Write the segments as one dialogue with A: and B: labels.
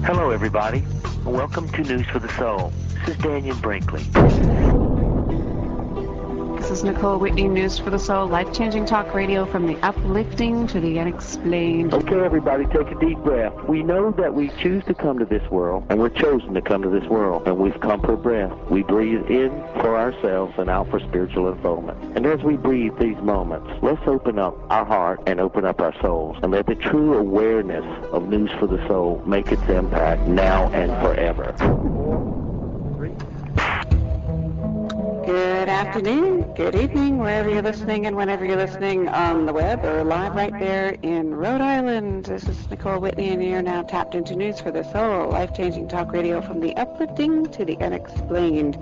A: Hello, everybody. Welcome to News for the Soul. This is Daniel Brinkley.
B: This is Nicole Whitney, News for the Soul, life-changing talk radio from the uplifting to the unexplained.
A: Okay, everybody, take a deep breath. We know that we choose to come to this world, and we're chosen to come to this world, and we've come for breath. We breathe in for ourselves and out for spiritual unfoldment. And as we breathe these moments, let's open up our heart and open up our souls, and let the true awareness of News for the Soul make its impact now and forever.
B: Good afternoon, good evening, wherever you're listening and whenever you're listening on the web or live right there in Rhode Island. This is Nicole Whitney, and you're now tapped into News for the Soul, life-changing talk radio from the uplifting to the unexplained.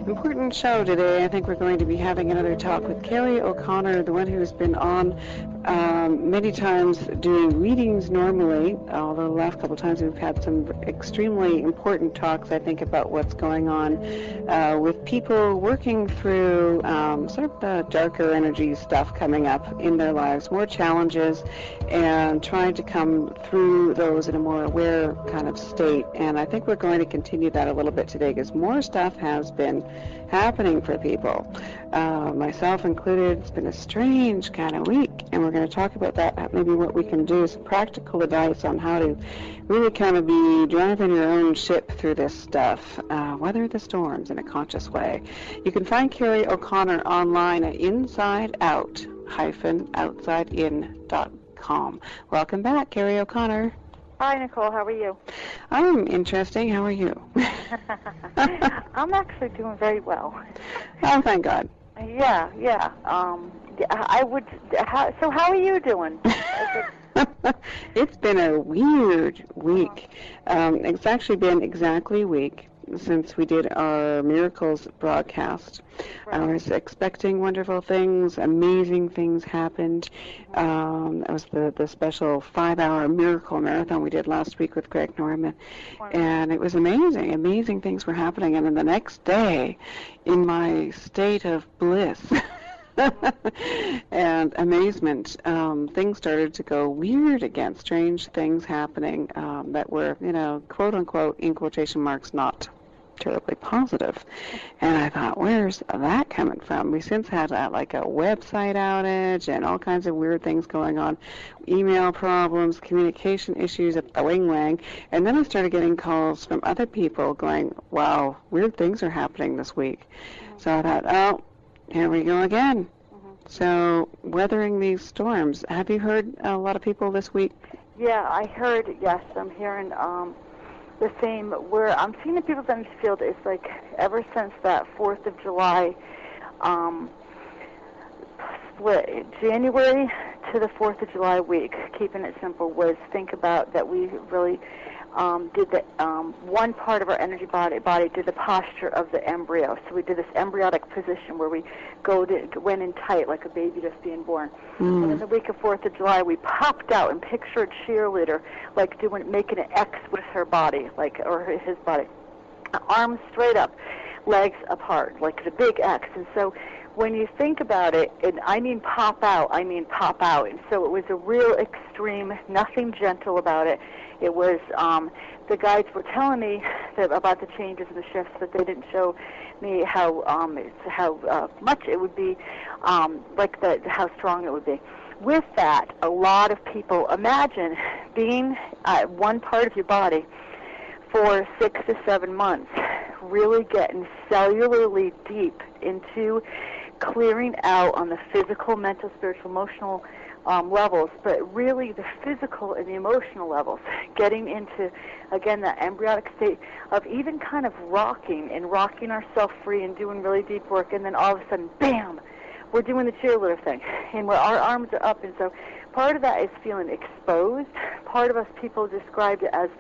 B: Important show today. I think we're going to be having another talk with Carrie O'Connor, the one who's been on many times doing readings normally, although the last couple of times we've had some extremely important talks, I think, about what's going on with people working through sort of the darker energy stuff coming up in their lives, more challenges, and trying to come through those in a more aware kind of state. And I think we're going to continue that a little bit today because more stuff has been happening for people, myself included. It's been a strange kind of week, and we're going to talk about that, maybe what we can do, some practical advice on how to really kind of be driving your own ship through this stuff, weather the storms in a conscious way. You can find Carrie O'Connor online at insideout-outsidein.com. Welcome back, Carrie O'Connor.
C: Hi, Nicole. How are you?
B: I'm interesting. How are you?
C: I'm actually doing very well.
B: Oh, thank God.
C: Yeah. I would. So, how are you doing?
B: It's been a weird week. It's actually been exactly a week since we did our Miracles broadcast.
C: Right.
B: I was expecting wonderful things, amazing things happened. That was the special 5-hour Miracle Marathon we did last week with Greg Norman.
C: Wonderful.
B: And it was amazing. Amazing things were happening. And then the next day, in my state of bliss, and amazement, things started to go weird again, strange things happening that were, quote unquote, in quotation marks, not terribly positive. And I thought, where's that coming from? We since had like a website outage and all kinds of weird things going on, email problems, communication issues at the Wing Wang. And then I started getting calls from other people going, wow, weird things are happening this week. So I thought, oh, here we go again. So, weathering these storms. Have you heard a lot of people this week?
C: Yeah, I heard. Yes, I'm hearing the same. Where I'm seeing the people's energy field is like ever since that 4th of July split, January to the 4th of July week. Keeping it simple was think about that we really did the one part of our energy body did the posture of the embryo. So we did this embryonic position where we went in tight like a baby just being born. And in the week of 4th of July, we popped out and pictured a cheerleader like making an X with her body, or his body, arms straight up, legs apart, like the big X. And so when you think about it, and I mean pop out. And so it was a real extreme, nothing gentle about it. It was, the guides were telling me about the changes and the shifts, but they didn't show me how much it would be, how strong it would be. With that, a lot of people imagine being one part of your body for 6 to 7 months, really getting cellularly deep into clearing out on the physical, mental, spiritual, emotional levels, but really the physical and the emotional levels, getting into, again, that embryonic state of even kind of rocking ourselves free and doing really deep work, and then all of a sudden, bam, we're doing the cheerleader thing, and where our arms are up. And so part of that is feeling exposed. Part of us people described it as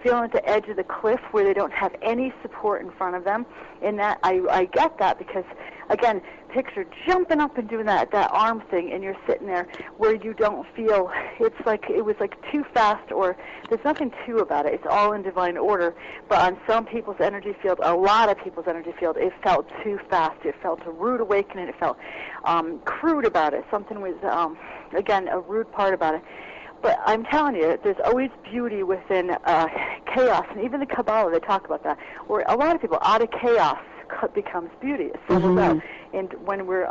C: feeling at the edge of the cliff where they don't have any support in front of them. And that I get that because, again, picture jumping up and doing that arm thing, and you're sitting there where you don't feel, it's like it was like too fast, or there's nothing too about it. It's all in divine order. But on some people's energy field, a lot of people's energy field, it felt too fast. It felt a rude awakening. It felt crude about it. Something was, again, a rude part about it. But I'm telling you, there's always beauty within chaos, and even the Kabbalah, they talk about that, where a lot of people, out of chaos becomes beauty. It settles out. And when we're,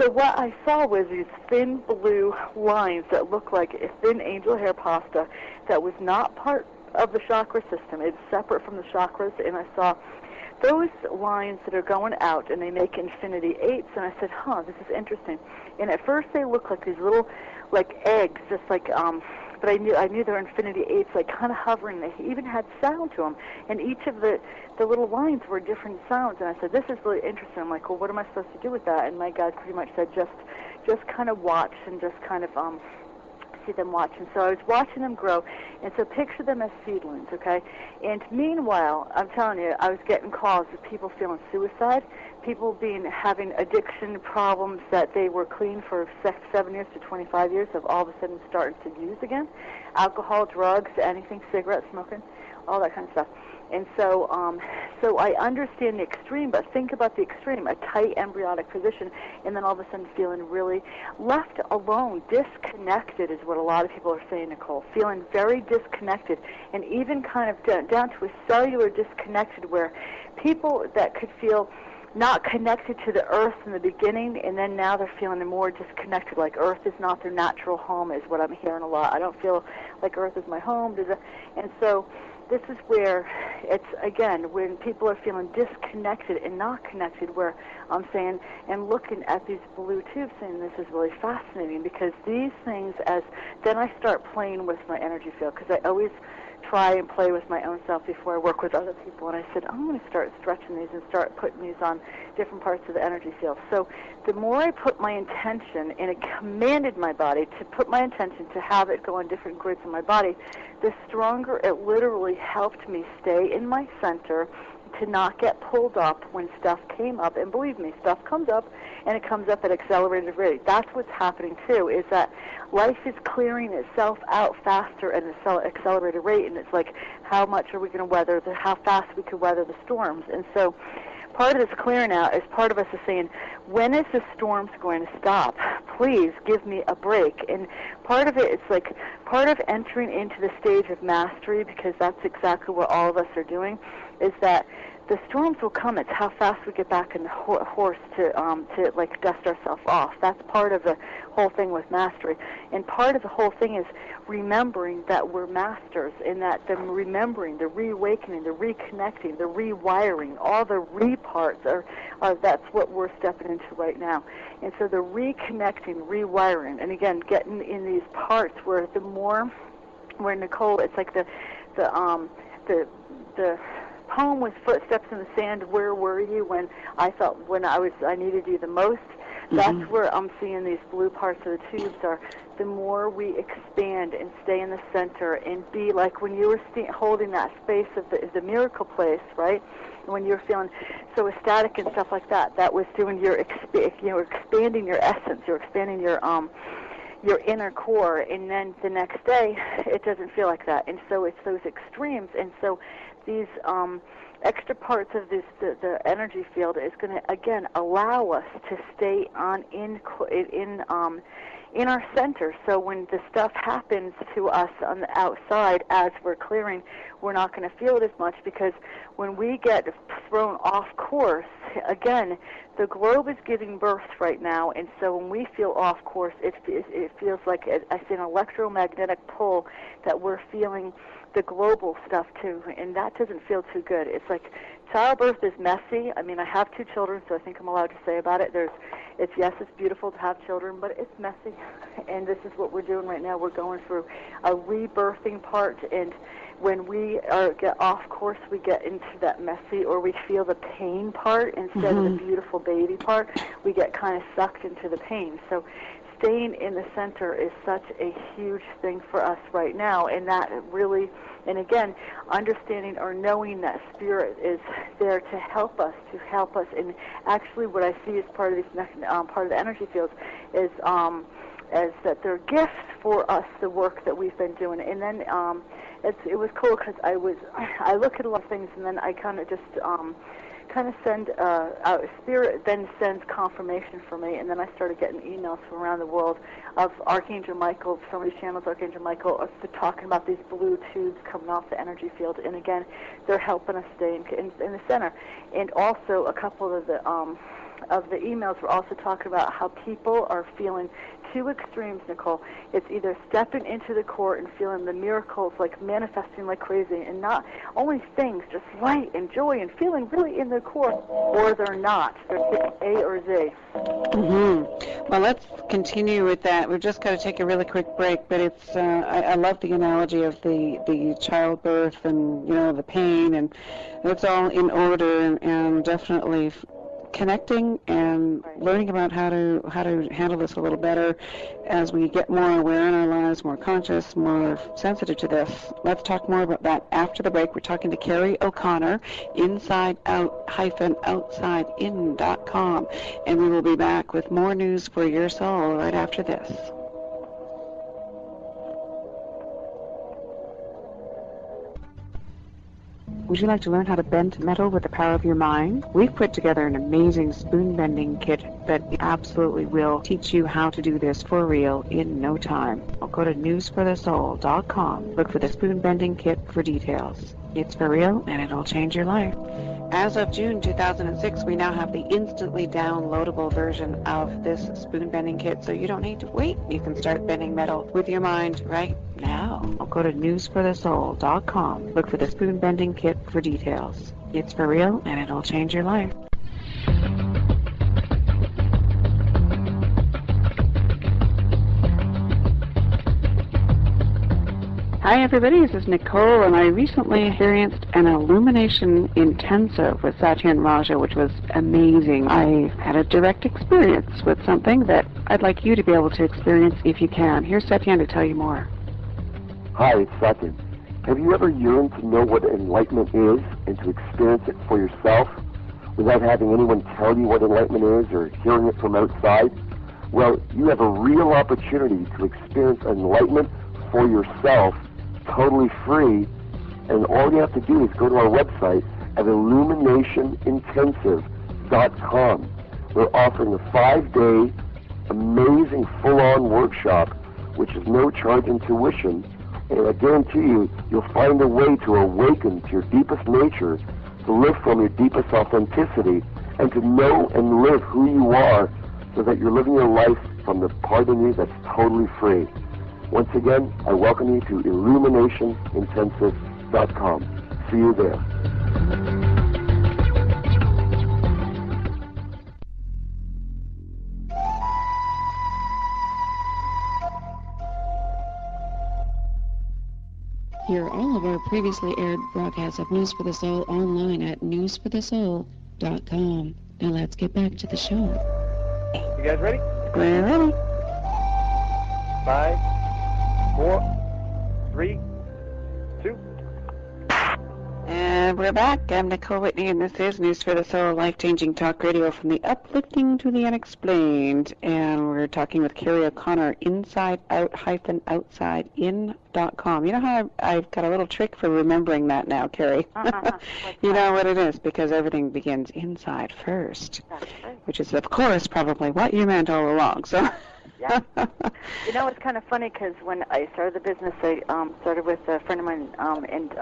C: so what I saw was these thin blue lines that looked like a thin angel hair pasta that was not part of the chakra system. It's separate from the chakras, and I saw those lines that are going out, and they make infinity eights, and I said, this is interesting. And at first they look like these little, like eggs, just like, but I knew they were infinity eights, like kind of hovering. They even had sound to them, and each of the little lines were different sounds. And I said, this is really interesting. I'm like, well, what am I supposed to do with that? And my guide pretty much said, just kind of watch and just kind of see them watch. And so I was watching them grow, and so picture them as seedlings, okay? And meanwhile, I'm telling you, I was getting calls of people feeling suicide, people having addiction problems that they were clean for 7 years to 25 years of all of a sudden starting to use again, alcohol, drugs, anything, cigarette smoking, all that kind of stuff. And so so I understand the extreme, but think about the extreme, a tight embryonic position, and then all of a sudden feeling really left alone, disconnected is what a lot of people are saying, Nicole, feeling very disconnected, and even kind of down to a cellular disconnected where people that could feel not connected to the earth in the beginning, and then now they're feeling more disconnected, like earth is not their natural home is what I'm hearing a lot. I don't feel like earth is my home. And so this is where it's, again, when people are feeling disconnected and not connected, where I'm saying and looking at these blue tubes saying this is really fascinating, because these things, then I start playing with my energy field, because I always try and play with my own self before I work with other people. And I said, I'm going to start stretching these and start putting these on different parts of the energy field. So the more I put my intention, and it commanded my body to put my intention to have it go on different grids in my body, the stronger it literally helped me stay in my center, to not get pulled up when stuff came up. And believe me, stuff comes up, and it comes up at accelerated rate. That's what's happening too, is that life is clearing itself out faster at an accelerated rate, and it's like, how much are we going to weather, how fast we could weather the storms. And so part of this clearing out is part of us is saying, when is the storms going to stop? Please give me a break. And part of it is like part of entering into the stage of mastery, because that's exactly what all of us are doing, is that the storms will come. It's how fast we get back in the horse to like dust ourselves off. That's part of the whole thing with mastery. And part of the whole thing is remembering that we're masters, and that the remembering, the reawakening, the reconnecting, the rewiring, all the re-parts are that's what we're stepping into right now. And so the reconnecting, rewiring, and again, getting in these parts where the more, where Nicole, it's like the poem was footsteps in the sand. Where were you when I felt I needed you the most? That's where I'm seeing these blue parts of the tubes are. The more we expand and stay in the center and be like when you were holding that space of the miracle place, right? When you're feeling so ecstatic and stuff like that, that was doing you're expanding your essence, you're expanding your inner core, and then the next day it doesn't feel like that. And so it's those extremes. And so these extra parts of the energy field is going to again allow us to stay in our center. So when the stuff happens to us on the outside as we're clearing, we're not going to feel it as much, because when we get thrown off course, again, the globe is giving birth right now, and so when we feel off course, it feels like I see an electromagnetic pull that we're feeling the global stuff too, and that doesn't feel too good. It's like childbirth is messy. I mean, I have 2 children, so I think I'm allowed to say about it. It's beautiful to have children, but it's messy, and this is what we're doing right now. We're going through a rebirthing part, and when we get off course, we get into that messy, or we feel the pain part instead of the beautiful baby part. We get kind of sucked into the pain. So staying in the center is such a huge thing for us right now, and that really, and again, understanding or knowing that spirit is there to help us, and actually what I see as part of these part of the energy fields is as that they're gifts for us, the work that we've been doing. And then it was cool, because I look at a lot of things, and then I kind of just kind of send out, Spirit then sends confirmation for me, and then I started getting emails from around the world of Archangel Michael. Some of these channels, Archangel Michael, are talking about these blue tubes coming off the energy field, and again, they're helping us stay in the center. And also, a couple of the emails were also talking about how people are feeling two extremes, Nicole. It's either stepping into the core and feeling the miracles, like manifesting like crazy, and not only things, just light and joy and feeling really in the core, or they're not. They're A or Z.
B: Mm-hmm. Well, let's continue with that. We've just got to take a really quick break, but it's I love the analogy of the childbirth and, you know, the pain, and it's all in order, and definitely connecting and learning about how to handle this a little better as we get more aware in our lives, more conscious, more sensitive to this. Let's talk more about that after the break. We're talking to Carrie O'Connor, InsideOut-OutsideIn.com, and we will be back with more news for your soul right after this. Would you like to learn how to bend metal with the power of your mind? We've put together an amazing spoon bending kit that absolutely will teach you how to do this for real in no time. I'll go to newsforthesoul.com. Look for the spoon bending kit for details. It's for real, and it'll change your life. As of June 2006, we now have the instantly downloadable version of this spoon bending kit, so you don't need to wait. You can start bending metal with your mind right now. I'll go to newsforthesoul.com. Look for the spoon bending kit for details. It's for real, and it'll change your life. Hi everybody, this is Nicole, and I recently experienced an illumination intensive with Satyen Raja, which was amazing. I had a direct experience with something that I'd like you to be able to experience if you can. Here's Satyen to tell you more.
D: Hi, it's Satyen. Have you ever yearned to know what enlightenment is and to experience it for yourself without having anyone tell you what enlightenment is or hearing it from outside? Well, you have a real opportunity to experience enlightenment for yourself, totally free, and all you have to do is go to our website at illuminationintensive.com. We're offering a 5-day amazing full-on workshop, which is no charge in tuition, and I guarantee you, you'll find a way to awaken to your deepest nature, to live from your deepest authenticity, and to know and live who you are so that you're living your life from the part of you that's totally free. Once again, I welcome you to illuminationintensive.com. See you there.
E: Hear all of our previously aired broadcasts of News for the Soul online at newsforthesoul.com. Now let's get back to the show.
F: You guys ready?
B: We're ready.
F: 5, 4, 3, 2.
B: And we're back. I'm Nicole Whitney, and this is News for the Soul, life-changing talk radio from the uplifting to the unexplained. And we're talking with Carrie O'Connor, InsideOut-OutsideIn.com. You know how I've got a little trick for remembering that now, Carrie? You know what it is, because everything begins inside first, which is, of course, probably what you meant all along. So.
C: Yeah. You know, it's kind of funny because when I started the business, I started with a friend of mine, and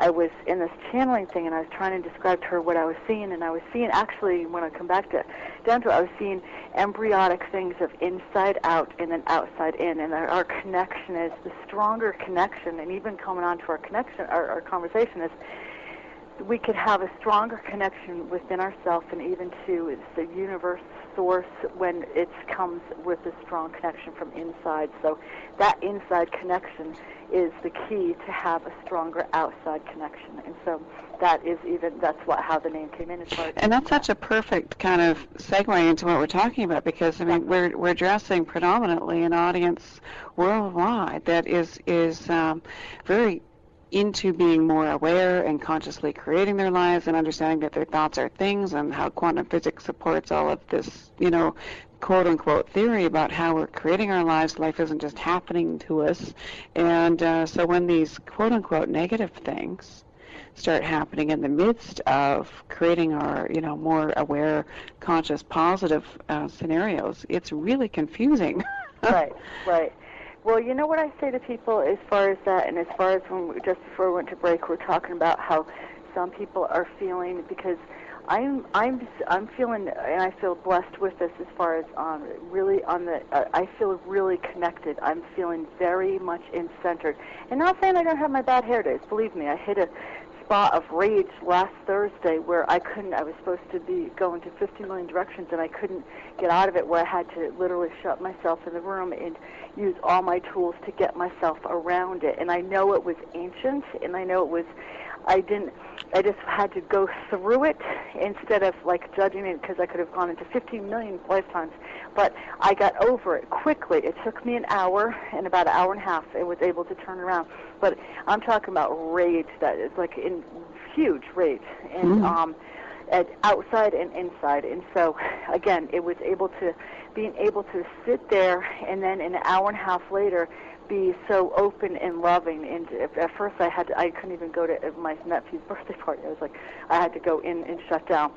C: I was in this channeling thing, and I was trying to describe to her what I was seeing, and I was seeing, actually, when I come back down to it, I was seeing embryonic things of inside out and then outside in, and our connection is the stronger connection, and even coming on to our connection, our conversation is, we could have a stronger connection within ourselves and even to the universe source when it comes with a strong connection from inside. So that inside connection is the key to have a stronger outside connection. And so that's how the name came in.
B: And that's such a perfect kind of segue into what we're talking about, because I mean we're addressing predominantly an audience worldwide that is very into being more aware and consciously creating their lives and understanding that their thoughts are things, and how quantum physics supports all of this, you know, quote-unquote theory about how we're creating our lives. Life isn't just happening to us. And so when these quote-unquote negative things start happening in the midst of creating our, more aware, conscious, positive scenarios, it's really confusing.
C: Right. Well, you know what I say to people as far as that, and as far as just before we went to break, we're talking about how some people are feeling, because I'm feeling, and I feel blessed with this as far as really on the, I feel really connected. I'm feeling very much in-centered. And not saying I don't have my bad hair days. Believe me, I hit a spot of rage last Thursday where I was supposed to be going to 50 million directions, and I couldn't get out of it, where I had to literally shut myself in the room and use all my tools to get myself around it. And I know it was ancient, and I know it was, I just had to go through it instead of like judging it, because I could have gone into 15 million lifetimes. But I got over it quickly. It took me an hour, and about an hour and a half I was able to turn around. But I'm talking about rage that is like in huge rage, and outside and inside. And so again, it was being able to sit there, and then an hour and a half later be so open and loving. And at first I couldn't even go to my nephew's birthday party. I was like, I had to go in and shut down.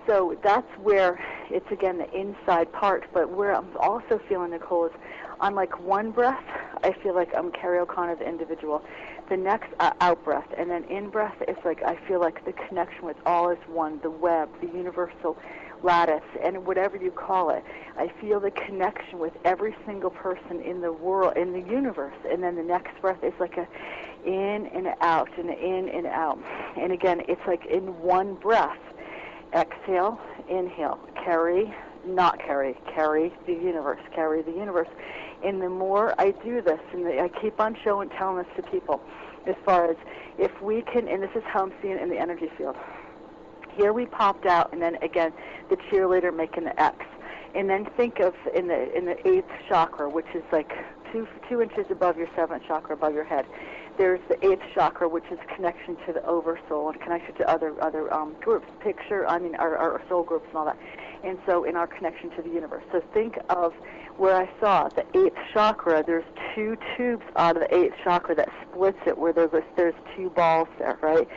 C: So that's where it's, again, the inside part. But where I'm also feeling, Nicole, is on like one breath, I feel like I'm Carrie O'Connor, the individual. The next out breath, and then in breath, it's like I feel like the connection with all is one, the web, the universal lattice, and whatever you call it. I feel the connection with every single person in the world, in the universe. And then the next breath is like a in and out, and in and out. And again, it's like in one breath. Exhale, inhale, carry, not carry, carry the universe, carry the universe. And the more I do this, and I keep on telling this to people, as far as if we can, and this is how I'm seeing it in the energy field. Here we popped out, and then again, the cheerleader making the X. And then think of in the 8th chakra, which is like two inches above your 7th chakra, above your head. There's the 8th chakra, which is connection to the oversoul and connection to other groups. Our soul groups and all that. And so in our connection to the universe. So think of where I saw the 8th chakra. There's 2 tubes out of the 8th chakra that splits it, where there's 2 balls there, right?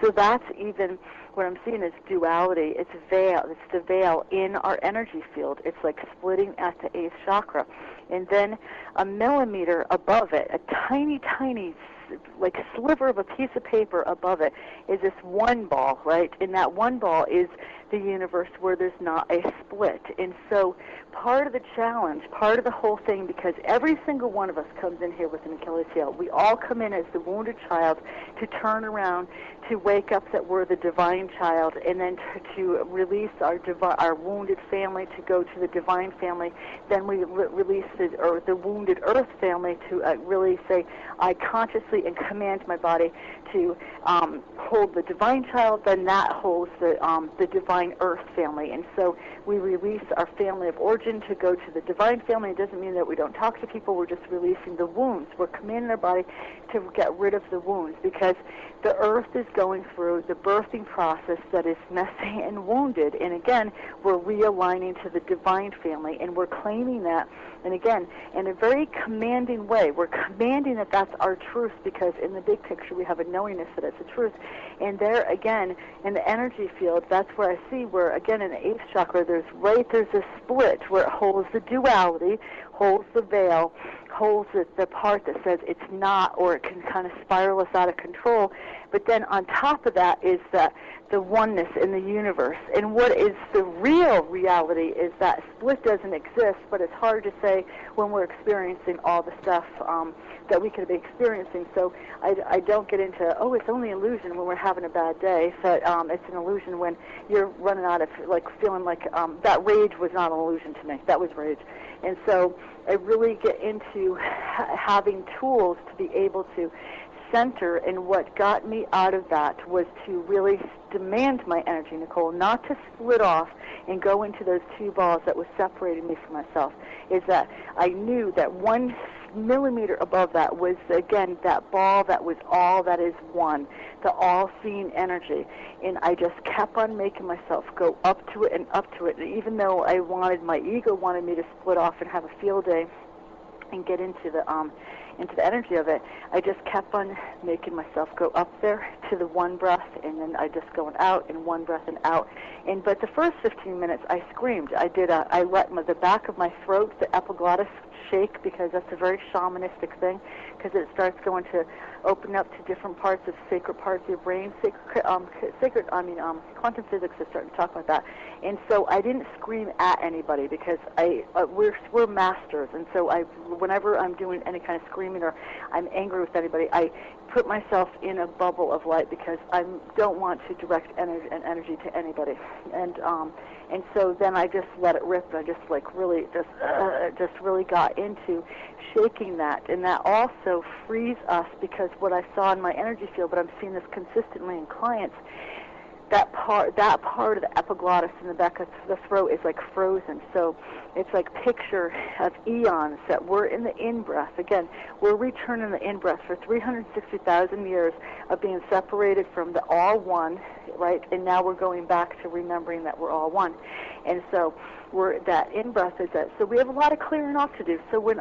C: So that's even what I'm seeing is duality. It's veil. It's the veil in our energy field. It's like splitting at the 8th chakra. And then a millimeter above it, a tiny, tiny like sliver of a piece of paper above it, is this one ball, right? And that one ball is the universe, where there's not a split. And so part of the challenge, part of the whole thing, because every single one of us comes in here with an Achilles heel. We all come in as the wounded child to turn around, to wake up that we're the divine child, and then to release our wounded family, to go to the divine family. Then we release the wounded earth family to really say, I consciously and command my body to hold the divine child. Then that holds the divine earth family. And so we release our family of origin to go to the divine family. It doesn't mean that we don't talk to people. We're just releasing the wounds. We're commanding our body to get rid of the wounds, because the earth is going through the birthing process that is messy and wounded. And again, we're realigning to the divine family, and we're claiming that. And again, in a very commanding way, we're commanding that that's our truth, because in the big picture we have a knowingness that it's a truth. And there again, in the energy field, that's where I see where, again, in the 8th chakra, there's a split where it holds the duality, holds the veil, holds the part that says it's not, or it can kind of spiral us out of control. But then on top of that is the oneness in the universe. And what is the real reality is that split doesn't exist, but it's hard to say when we're experiencing all the stuff that we could be experiencing. So I don't get into, it's only illusion when we're having a bad day. So it's an illusion when you're running out of, like, feeling like that rage was not an illusion to me. That was rage. And so I really get into having tools to be able to center, and what got me out of that was to really demand my energy, Nicole, not to split off and go into those 2 balls that was separating me from myself. Is that I knew that 1 millimeter above that was, again, that ball that was all that is one, the all-seeing energy. And I just kept on making myself go up to it and up to it. And even though my ego wanted me to split off and have a field day and get into into the energy of it, I just kept on making myself go up there to the one breath, and then I just going out in one breath and out. But the first 15 minutes, I screamed. I let the back of my throat, the epiglottis, shake, because that's a very shamanistic thing, because it starts going to open up to different parts of sacred parts of your brain. Quantum physics is starting to talk about that. And so I didn't scream at anybody, because we're masters, and so whenever I'm doing any kind of screaming or I'm angry with anybody, I put myself in a bubble of light, because I don't want to direct energy to anybody. And so then I just let it rip, and I just really got into shaking that. And that also frees us, because what I saw in my energy field, but I'm seeing this consistently in clients, that part of the epiglottis in the back of the throat is like frozen. So it's like picture of eons that we're in the in-breath. Again, we're returning the in-breath for 360,000 years of being separated from the all-one, right? And now we're going back to remembering that we're all one. And so that in-breath is that. So we have a lot of clearing off to do. So when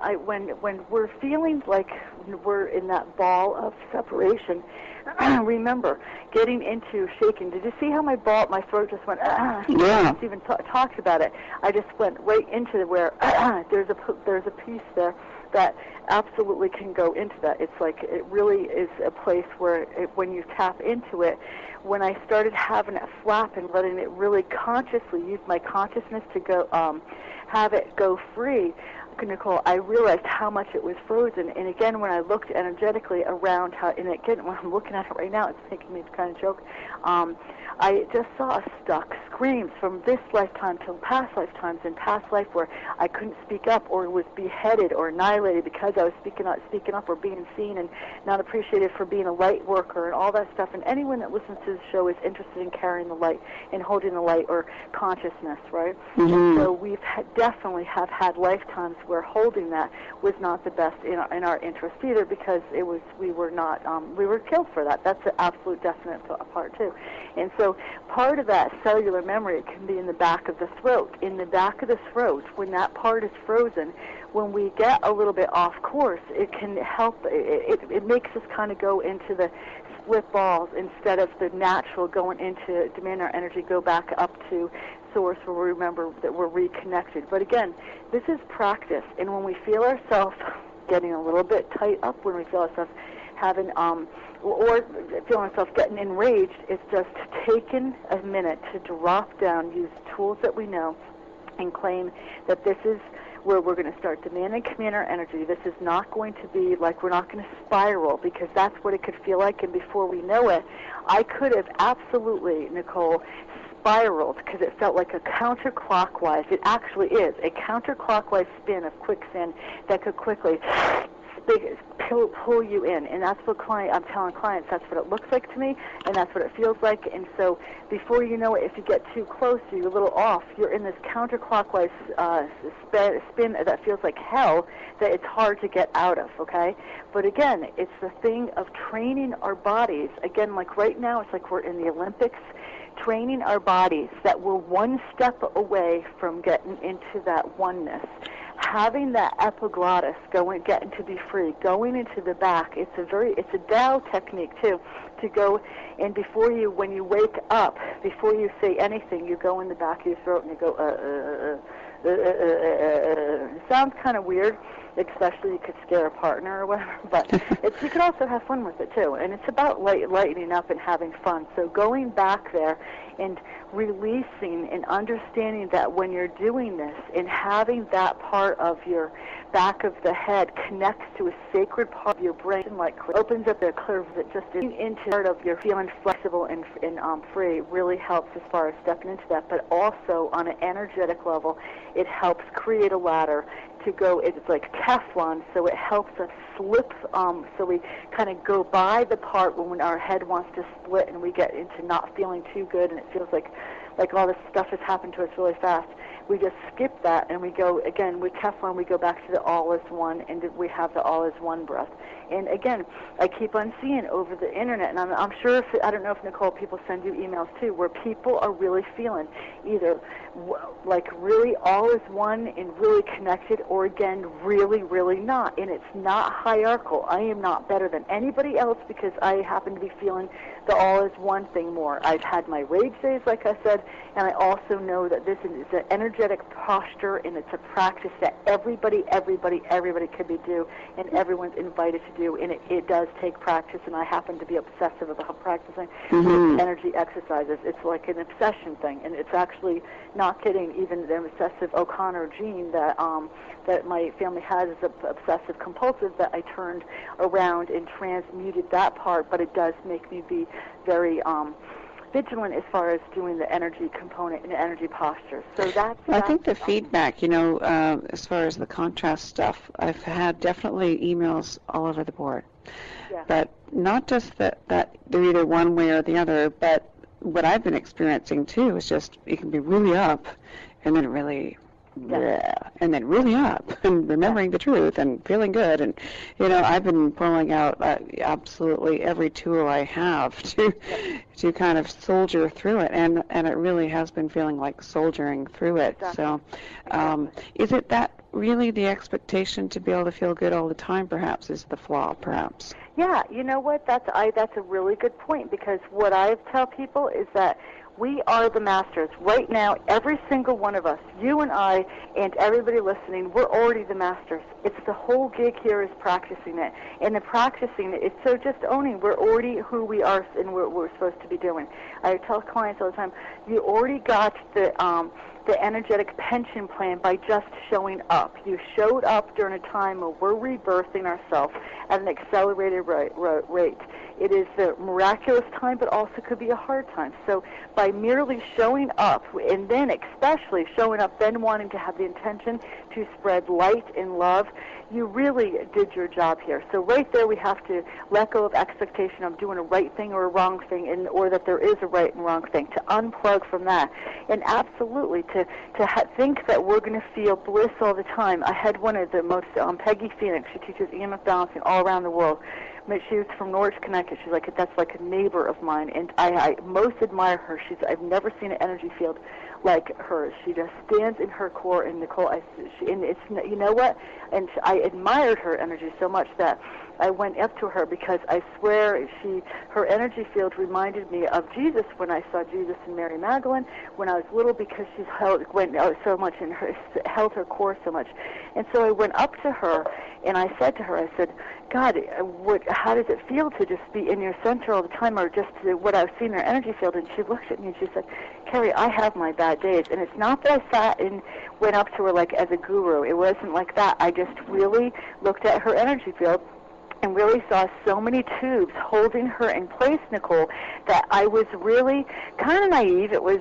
C: we're feeling like we're in that ball of separation, remember, getting into shaking. Did you see how my throat just went,
B: Yeah.
C: I even talked about it. I just went right into where there's a piece there that absolutely can go into that. It's like, it really is a place where when you tap into it, when I started having it flap and letting it really consciously use my consciousness to go, have it go free, Nicole, I realized how much it was frozen. And again, when I looked energetically around and again, when I'm looking at it right now, it's making me kind of choke. I just saw stuck screams from this lifetime to past lifetimes and past life where I couldn't speak up or was beheaded or annihilated because I was speaking up or being seen and not appreciated for being a light worker and all that stuff. And anyone that listens to the show is interested in carrying the light and holding the light or consciousness, right?
B: Mm-hmm.
C: So we've definitely have had lifetimes where holding that was not the best in our interest either, because we were killed for that. That's an absolute definite part too. And so part of that cellular memory can be in the back of the throat. In the back of the throat, when that part is frozen, when we get a little bit off course, it can help. It makes us kind of go into the split balls instead of the natural going into demand our energy, go back up to source where we remember that we're reconnected. But again, this is practice, and when we feel ourselves getting a little bit tight up, when we feel ourselves having or feeling ourselves getting enraged, it's just taking a minute to drop down, use tools that we know, and claim that this is where we're going to start demanding command our energy. This is not going to be like, we're not going to spiral, because that's what it could feel like. And before we know it, I could have absolutely, Nicole, spiraled, because it felt like a counterclockwise. It actually is a counterclockwise spin of quicksand that could quickly pull you in. And that's what I'm telling clients, that's what it looks like to me, and that's what it feels like. And so before you know it, if you get too close or you're a little off, you're in this counterclockwise spin that feels like hell, that it's hard to get out of, okay? But again, it's the thing of training our bodies. Again, like right now, it's like we're in the Olympics, training our bodies that we're one step away from getting into that oneness. Having that epiglottis getting to be free, going into the back, it's a Tao technique too, to go, and when you wake up, before you say anything, you go in the back of your throat and you go, It sounds kind of weird, especially you could scare a partner or whatever, but you could also have fun with it too, and it's about lightening up and having fun. So going back there and releasing and understanding that when you're doing this and having that part of your back of the head connects to a sacred part of your brain, like opens up the curves that just into part of your feeling flexible and free, really helps as far as stepping into that. But also on an energetic level, it helps create a ladder to go. It's like Teflon, so it helps us slip, so we kind of go by the part when our head wants to split and we get into not feeling too good, and it feels like like all this stuff has happened to us really fast. We just skip that and we go, again, with Teflon, we go back to the all is one, and we have the all is one breath. And again, I keep on seeing over the internet, and I'm sure, I don't know if, Nicole, people send you emails too, where people are really feeling either like really all is one and really connected, or again, really, really not. And it's not hierarchical. I am not better than anybody else because I happen to be feeling the all is one thing more. I've had my rage days, like I said, and I also know that this is an energetic posture, and it's a practice that everybody could be do, and everyone's invited to do, and it does take practice, and I happen to be obsessive about practicing energy exercises. It's like an obsession thing, and it's actually, not kidding, even the obsessive O'Connor gene that my family has is obsessive compulsive, that I turned around and transmuted that part, but it does make me be very vigilant as far as doing the energy component and energy posture. So
B: I think the feedback, as far as the contrast stuff, I've had definitely emails all over the board.
C: Yeah.
B: But not just that they're either one way or the other, but what I've been experiencing too is just it can be really up and then really and then really up and remembering the truth and feeling good. And I've been pulling out absolutely every tool I have to kind of soldier through it, and it really has been feeling like soldiering through it.
C: Exactly.
B: So is it that really the expectation to be able to feel good all the time perhaps is the flaw, perhaps?
C: Yeah, you know what, that's a really good point, because what I tell people is that we are the masters. Right now, every single one of us, you and I and everybody listening, we're already the masters. It's the whole gig here is practicing it. And the practicing it, it's so just owning we're already who we are and what we're supposed to be doing. I tell clients all the time, you already got the energetic pension plan by just showing up. You showed up during a time where we're rebirthing ourselves at an accelerated rate. It is the miraculous time, but also could be a hard time. So by merely showing up, and then especially showing up, then wanting to have the intention to spread light and love, you really did your job here. So right there we have to let go of expectation of doing a right thing or a wrong thing, or that there is a right and wrong thing, to unplug from that. And absolutely to think that we're going to feel bliss all the time. I had one of the most, Peggy Phoenix, she teaches EMF balancing all around the world. She was from Norwich, Connecticut. She's like, that's like a neighbor of mine, and I most admire her. I've never seen an energy field like hers. She just stands in her core, and Nicole, and it's, you know what? And I admired her energy so much that I went up to her, because I swear her energy field reminded me of Jesus when I saw Jesus and Mary Magdalene when I was little, because she went out so much and held her core so much. And so I went up to her and I said to her, I said, God, how does it feel to just be in your center all the time, or just what I've seen in her energy field? And she looked at me and she said, Carrie, I have my bad days. And it's not that I sat and went up to her like as a guru. It wasn't like that. I just really looked at her energy field and really saw so many tubes holding her in place, Nicole, that I was really kind of naive. It was,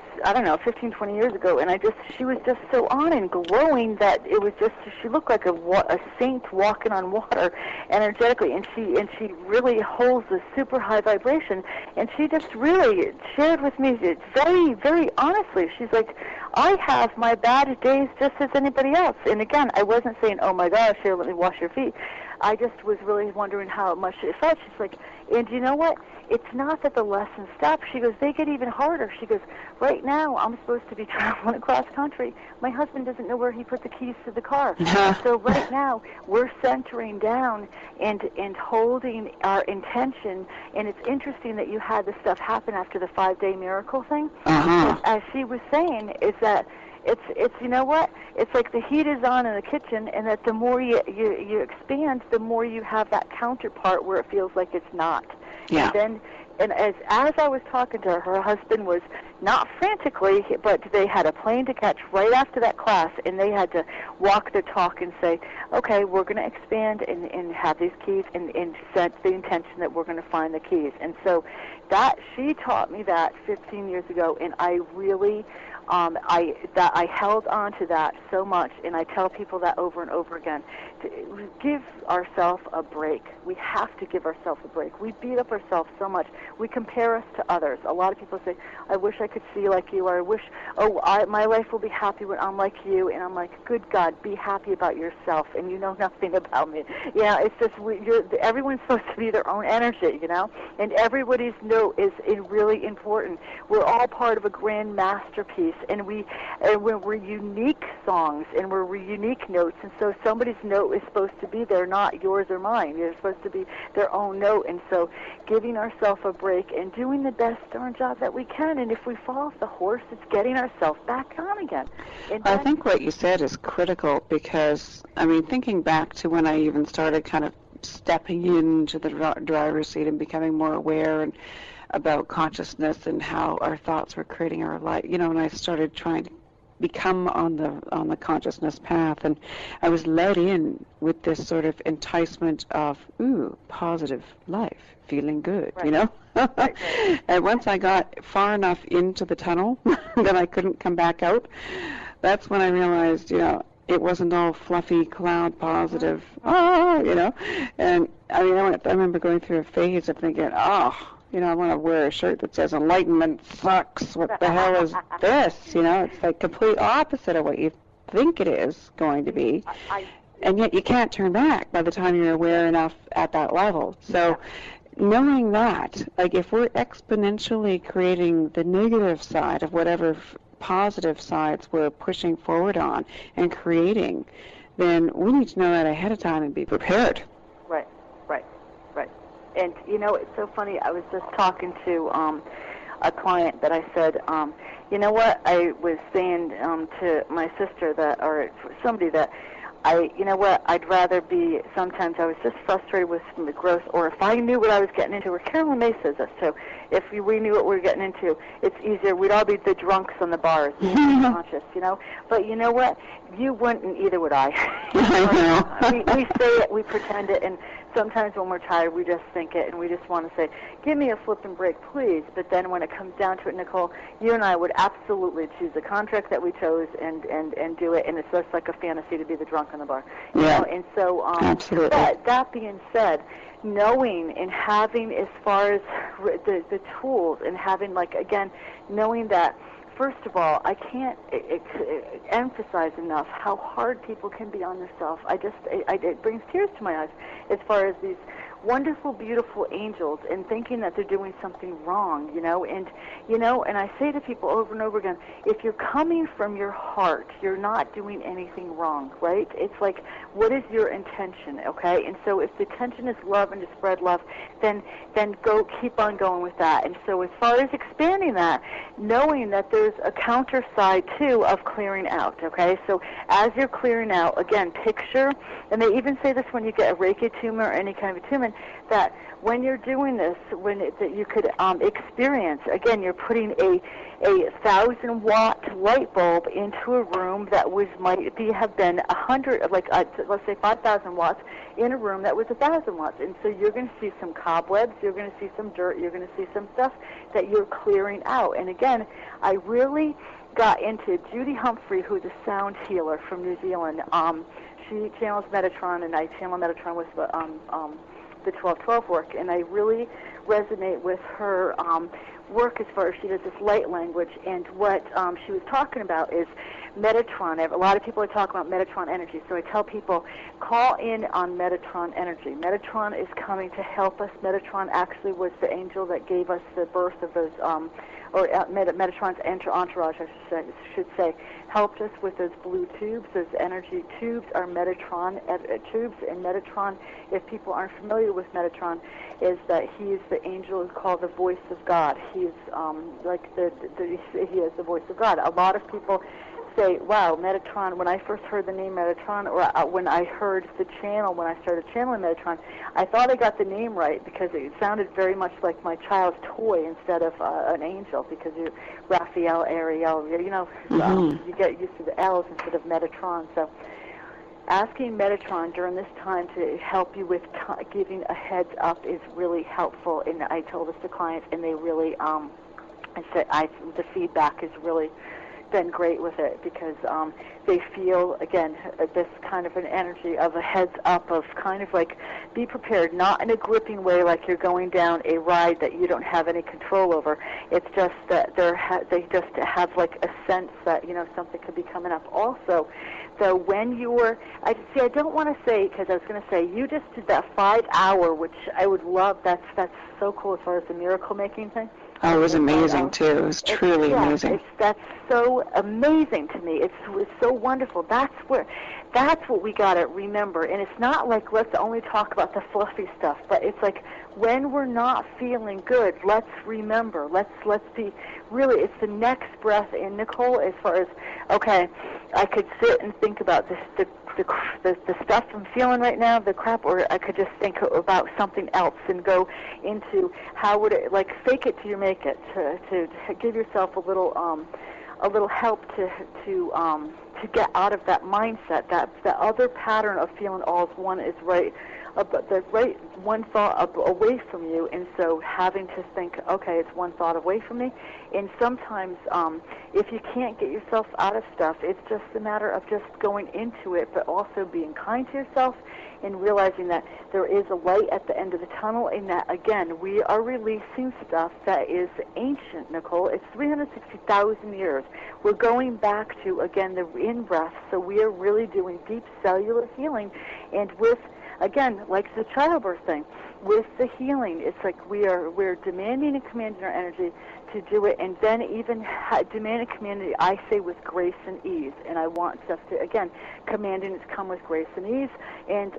C: 15, 20 years ago, and she was just so on and glowing that it was just, she looked like a saint walking on water energetically, and she really holds a super high vibration, and she just really shared with me very, very honestly. She's like, I have my bad days just as anybody else. And again, I wasn't saying, oh my gosh, here, let me wash your feet. I just was really wondering how much it felt. She's like, and you know what? It's not that the lessons stop. She goes, they get even harder. She goes, right now I'm supposed to be traveling across country. My husband doesn't know where he put the keys to the car. So right now we're centering down and holding our intention. And it's interesting that you had this stuff happen after the 5-day miracle thing. As she was saying, is that it's you know what? It's like the heat is on in the kitchen, and that the more you expand, the more you have that counterpart where it feels like it's not.
B: Yeah.
C: And as I was talking to her, her husband was not frantically, but they had a plane to catch right after that class, and they had to walk the talk and say, okay, we're going to expand and have these keys, and set the intention that we're going to find the keys. And so she taught me that 15 years ago, and I really I held on to that so much, and I tell people that over and over again. give ourselves a break. We have to give ourselves a break. We beat up ourselves so much. We compare us to others. A lot of people say, I wish I could see like you, or I wish, my life will be happy when I'm like you. And I'm like, good God, be happy about yourself, and you know nothing about me. It's just, everyone's supposed to be their own energy, and everybody's note is really important. We're all part of a grand masterpiece, and we're unique songs, and we're unique notes, and so somebody's note is supposed to be there, not yours or mine. It's supposed to be their own note, and so giving ourselves a break and doing the best darn job that we can, and if we fall off the horse, it's getting ourselves back on again.
B: I think what you said is critical because, thinking back to when I even started kind of stepping into the driver's seat and becoming more aware and about consciousness and how our thoughts were creating our life, and I started trying to become on the consciousness path, and I was led in with this sort of enticement of positive life, feeling good,
C: right. Right.
B: And once I got far enough into the tunnel that I couldn't come back out, that's when I realized, it wasn't all fluffy cloud positive, and I remember going through a phase of thinking, I want to wear a shirt that says enlightenment sucks. What the hell is this? It's like complete opposite of what you think it is going to be. And yet you can't turn back by the time you're aware enough at that level. So knowing that, like if we're exponentially creating the negative side of whatever positive sides we're pushing forward on and creating, then we need to know that ahead of time and be prepared.
C: Right. And, it's so funny. I was just talking to a client that I said, you know what, I was saying to my sister or somebody that I'd rather be, sometimes I was just frustrated with some of the growth, or if I knew what I was getting into, or Carolyn May says this, so if we knew what we were getting into, it's easier. We'd all be the drunks on the bars, conscious, But you know what? You wouldn't, and either would I. We say it, we pretend it, and sometimes when we're tired, we just think it, and we just want to say, give me a flipping break, please. But then when it comes down to it, Nicole, you and I would absolutely choose the contract that we chose and do it, and it's just like a fantasy to be the drunk on the bar. And so
B: absolutely.
C: That being said, knowing and having as far as the tools and having, knowing that, first of all, I can't emphasize enough how hard people can be on themselves. It brings tears to my eyes as far as these wonderful, beautiful angels and thinking that they're doing something wrong, and I say to people over and over again, if you're coming from your heart, you're not doing anything wrong, right? It's like, what is your intention, okay? And so if the intention is love and to spread love, then keep on going with that. And so as far as expanding that, knowing that there's a counter side too of clearing out, okay? So as you're clearing out, again, picture, and they even say this when you get a Reiki tumor or any kind of attunement, that when you're doing this, that you could experience, again, you're putting a 1,000-watt light bulb into a room that have been 100, let's say 5,000 watts in a room that was 1,000 watts. And so you're going to see some cobwebs, you're going to see some dirt, you're going to see some stuff that you're clearing out. And again, I really got into Judy Humphrey, who's a sound healer from New Zealand. She channels Metatron, and I channel Metatron with the 1212 work, and I really resonate with her work as far as she does this light language. And what she was talking about is Metatron. A lot of people are talking about Metatron energy, so I tell people, call in on Metatron energy. Metatron is coming to help us. Metatron actually was the angel that gave us the birth of those, Metatron's entourage, I should say, helped us with those blue tubes. Those energy tubes are Metatron tubes, and Metatron, if people aren't familiar with Metatron, is that he is the angel called the voice of God. He is he is the voice of God. A lot of people say, wow, Metatron, when I first heard the name Metatron, or when I heard the channel, when I started channeling Metatron, I thought I got the name right because it sounded very much like my child's toy instead of an angel, because Raphael, Ariel, you get used to the L's instead of Metatron. So asking Metatron during this time to help you with giving a heads up is really helpful. And I told this to clients, and they really, the feedback is really been great with it because they feel, again, this kind of an energy of a heads up of kind of like be prepared, not in a gripping way like you're going down a ride that you don't have any control over. It's just that they just have like a sense that, you know, something could be coming up. Also, so when I don't want to say, because I was going to say, you just did that 5-hour, which I would love. That's so cool as far as the miracle making thing.
B: Oh, it was amazing, too. It was truly amazing.
C: That's so amazing to me. It's so wonderful. That's what we got to remember. And it's not like let's only talk about the fluffy stuff, but it's like when we're not feeling good, let's remember. Let's be really, it's the next breath in, Nicole, as far as, okay, I could sit and think about this, the stuff I'm feeling right now, the crap, or I could just think about something else and go into how would it, like, fake it till you make it, to give yourself a little help to get out of that mindset, that other pattern of feeling all is one is right, the right one thought away from you, and so having to think, okay, it's one thought away from me. And sometimes if you can't get yourself out of stuff, it's just a matter of just going into it, but also being kind to yourself and realizing that there is a light at the end of the tunnel, and that, again, we are releasing stuff that is ancient, Nicole. It's 360,000 years. We're going back to, again, the in-breath, so we are really doing deep cellular healing. And with, again, like the childbirth thing, with the healing, it's like we're demanding and commanding our energy to do it, and then even demand and commanding, I say, with grace and ease. And I want stuff to, again, commanding it to come with grace and ease. And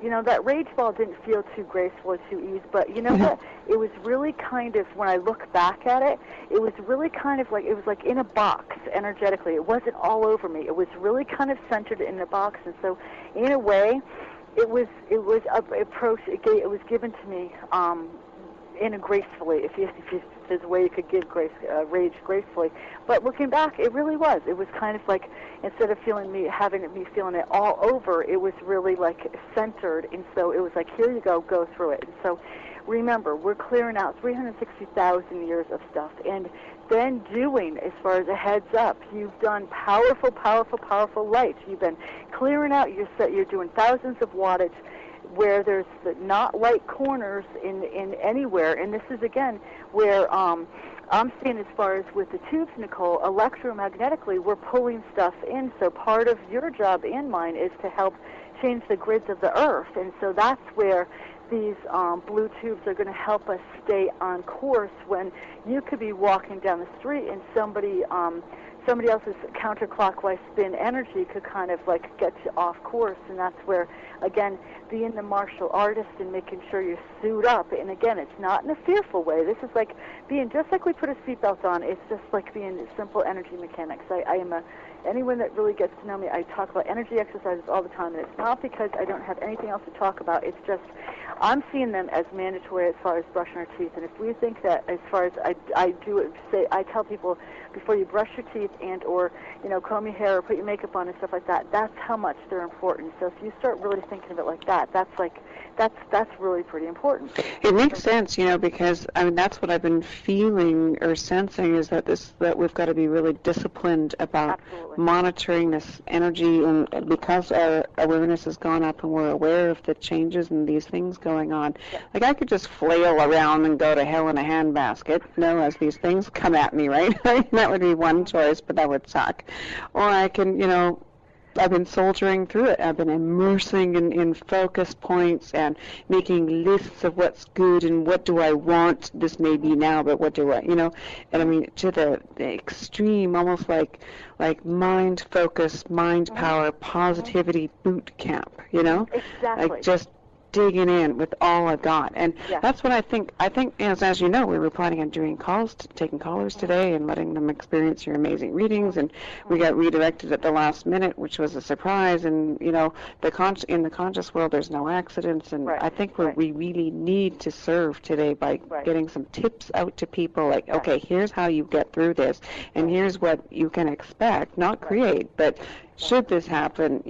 C: you know, that rage ball didn't feel too graceful or too ease, but you know what? It was really kind of, when I look back at it, it was really kind of like, it was like in a box energetically. It wasn't all over me. It was really kind of centered in a box, and so in a way, it was approach. It was given to me in a gracefully, if there's a way you could give rage gracefully. But looking back, it really was. It was kind of like, instead of feeling me feeling it all over, it was really like centered. And so it was like, here you go through it. And so remember, we're clearing out 360,000 years of stuff. And then doing, as far as a heads up, you've done powerful, powerful, powerful lights. You've been clearing out your set. You're doing thousands of wattage where there's not light corners in anywhere. And this is, again, where I'm seeing, as far as with the tubes, Nicole, electromagnetically, we're pulling stuff in. So part of your job and mine is to help change the grids of the earth. And so that's where these blue tubes are going to help us stay on course, when you could be walking down the street and somebody else's counterclockwise spin energy could kind of like get you off course. And that's where, again, being the martial artist and making sure you're suited up. And again, it's not in a fearful way. This is like being, just like we put a seatbelt on, it's just like being simple energy mechanics. Anyone that really gets to know me, I talk about energy exercises all the time, and it's not because I don't have anything else to talk about. It's just I'm seeing them as mandatory as far as brushing our teeth. And if we think that, as far as I tell people, before you brush your teeth and or, you know, comb your hair or put your makeup on and stuff like that, that's how much they're important. So if you start really thinking of it like that, that's really pretty important.
B: It makes sense, you know, because I mean that's what I've been feeling or sensing, is that we've got to be really disciplined about monitoring this energy, and because our awareness has gone up and we're aware of the changes and these things going on. Yeah. Like I could just flail around and go to hell in a handbasket, you know, as these things come at me, right? That would be one choice, but that would suck. Or I can, you know, I've been soldiering through it. I've been immersing in focus points and making lists of what's good and what do I want. This may be now, but what do I, you know? And I mean, to the extreme, almost like mind focus, mind power, positivity boot camp, you know?
C: Exactly.
B: Like just digging in with all I've got. And that's what I think, as you know, we were planning on doing calls, taking callers today and letting them experience your amazing readings, and we got redirected at the last minute, which was a surprise. And, you know, in the conscious world, there's no accidents, and I think we really need to serve today by getting some tips out to people, like, okay, here's how you get through this, and here's what you can expect, not create, but should this happen,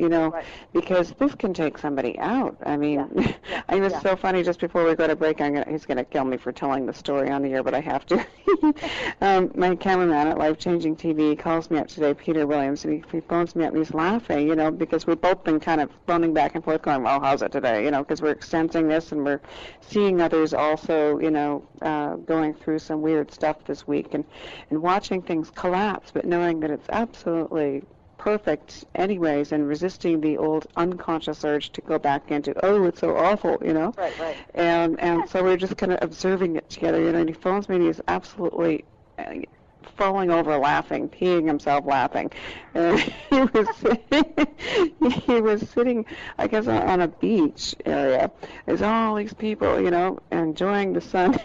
B: because this can take somebody out. I mean, it was so funny. Just before we go to break, he's going to kill me for telling the story on the air, but I have to. My cameraman at Life Changing TV calls me up today, Peter Williams, and he phones me up and he's laughing, because we've both been kind of phoning back and forth going, well, how's it today, because we're sensing this and we're seeing others also, going through some weird stuff this week and watching things collapse, but knowing that it's absolutely perfect anyways, and resisting the old unconscious urge to go back into, oh, it's so awful,
C: Right.
B: And so we're just kind of observing it together, and he phones me and he's absolutely falling over laughing, peeing himself laughing. And he was sitting, I guess, on a beach area. There's all these people, enjoying the sun.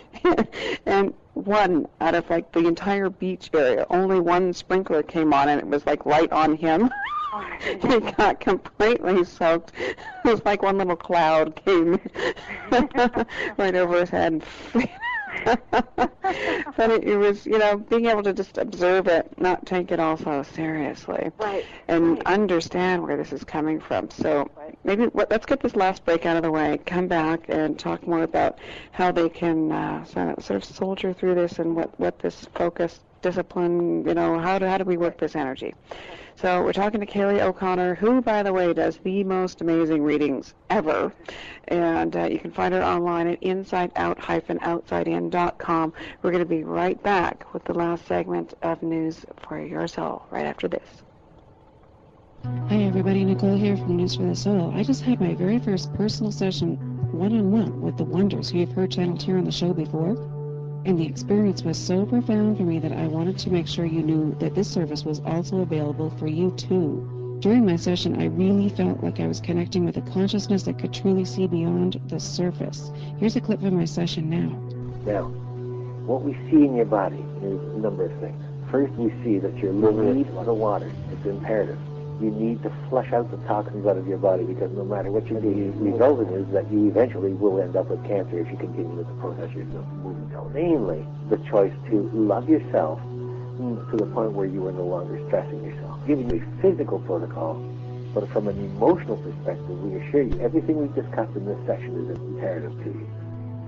B: And one out of like the entire beach area, only one sprinkler came on and it was like right on him. He got completely soaked. It was like one little cloud came right over his head. But it was, being able to just observe it, not take it all so seriously, and understand where this is coming from. So maybe let's get this last break out of the way, come back and talk more about how they can sort of soldier through this and what this focus, discipline, how do we work this energy. So we're talking to Carrie O'Connor, who, by the way, does the most amazing readings ever. And you can find her online at insideout-outsidein.com. We're going to be right back with the last segment of News for Your Soul right after this.
E: Hi everybody, Nicole here from News for the Soul. I just had my very first personal session one-on-one with the Wonders, who you've heard channeled here on the show before. And the experience was so profound for me that I wanted to make sure you knew that this service was also available for you too. During my session, I really felt like I was connecting with a consciousness that could truly see beyond the surface. Here's a clip from my session now.
G: Now, what we see in your body is a number of things. First, we see that your liver needs a lot of water. It's imperative. You need to flush out the toxins out of your body, because no matter what you do, the result is that you eventually will end up with cancer if you continue with the process you're moving towards. Mainly, the choice to love yourself to the point where you are no longer stressing yourself. Giving you a physical protocol, but from an emotional perspective, we assure you everything we've discussed in this section is imperative to you.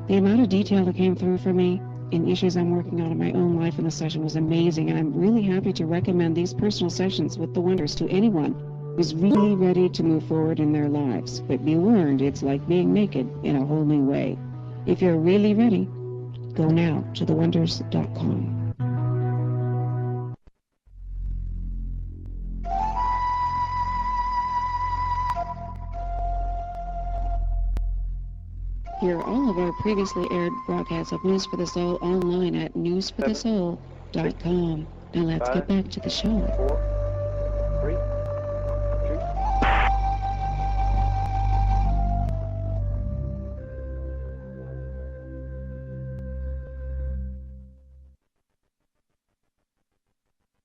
E: The amount of detail that came through for me in issues I'm working on in my own life in the session was amazing, and I'm really happy to recommend these personal sessions with the Wonders to anyone who's really ready to move forward in their lives. But be warned, it's like being naked in a whole new way. If you're really ready, go now to thewonders.com. Hear all of our previously aired broadcasts of News for the Soul online at newsforthesoul.com. Now let's get back to the show.
F: 4, 3, 2.